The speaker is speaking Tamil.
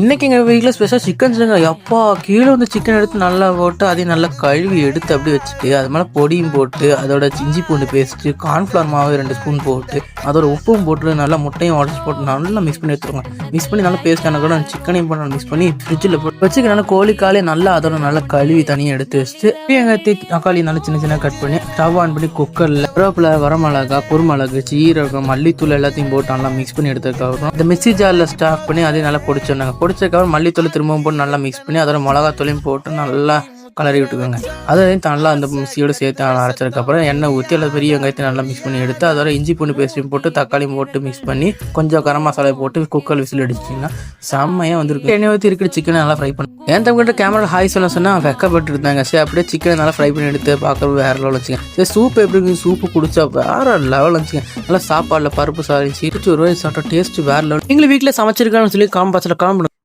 இன்னைக்கு எங்கள் வீட்டில் ஸ்பெஷல் சிக்கன் செஞ்சுங்க. எப்பா கீழே வந்து சிக்கன் எடுத்து நல்லா போட்டு அதையும் நல்லா கழுவி எடுத்து அப்படியே வச்சுட்டு அது மேலே பொடியும் போட்டு அதோட இஞ்சி பூண்டு பேஸ்ட்டு கார்ன்ஃப்ளவர் மாவு 2 ஸ்பூன் போட்டு அதோட உப்பும் போட்டு நல்லா முட்டையும் உடச்சி போட்டு நல்லா மிக்ஸ் பண்ணி எடுத்துருவாங்க. மிக்ஸ் பண்ணி நல்லா பேஸ்ட் ஆன கூட சிக்கனையும் போட்டு மிக்ஸ் பண்ணி ஃப்ரிட்ஜில் போட்டு வச்சுக்க நல்லா கோழிக்காலே நல்லா அதோட நல்லா கழுவி தனியாக எடுத்து வச்சுட்டு வெங்காயத்தை தக்காளி நல்லா சின்ன சின்ன கட் பண்ணி ஸ்டவ் ஆன் பண்ணி குக்கரில் கருவேப்பிலை, வரமிளகா, குருமிளகு, சீரகம், மல்லித்தூள் எல்லாத்தையும் போட்டு நல்லா மிக்ஸ் பண்ணி எடுத்ததுக்கப்புறம் இந்த மிக்ஸி ஜாரில் ஸ்டாஃப் பண்ணி அதையும் நல்லா பொடிச்சிருந்தாங்க. பொடிச்சதுக்கப்புறம் மல்லித்தூள் திரும்பவும் போட்டு நல்லா மிக்ஸ் பண்ணி அதோட மிளகாத்தூளையும் போட்டு நல்லா கலரி விட்டுக்கோங்க. அதையும் நல்லா அந்த மிக்ஸியோடு சேர்த்து அரைச்சதுக்கப்புறம் எண்ணெய் ஊற்றி அதில் பெரிய வெங்காயத்தை நல்லா மிக்ஸ் பண்ணி எடுத்து அதோட இஞ்சி பூண்டு பேஸ்ட்டையும் போட்டு தக்காளியும் போட்டு மிக்ஸ் பண்ணி கொஞ்சம் கரம் மசாலா போட்டு குக்கர் விசில் அடிச்சிட்டிங்கன்னா செம்மையாக வந்துருக்கு. எண்ணெய் ஊற்றி இருக்கிற சிக்கனை நல்லா ஃப்ரை பண்ணி என் தம்பிக்கிட்ட கேமரா ஹாய் சொல்ல சொன்னால் வெக்கப்பட்டு இருந்தாங்க. சரி அப்படியே சிக்கனை நல்லா ஃப்ரை பண்ணி எடுத்து பார்க்க வேறு லெவல் வச்சுங்க. சரி சூப் எப்படி இருக்குது, சூப்பு குடிச்சா வேறு லெவல் வச்சுங்க. நல்லா சாப்பாடில் பருப்பு சாரி சிரிச்சு ஒரு வாய் சாப்பிட்டா டேஸ்ட் வேறு லெவல். நீங்களும் வீட்டில் சமைச்சிருக்கான்னு சொல்லி காம் பாக்ஸில் காம்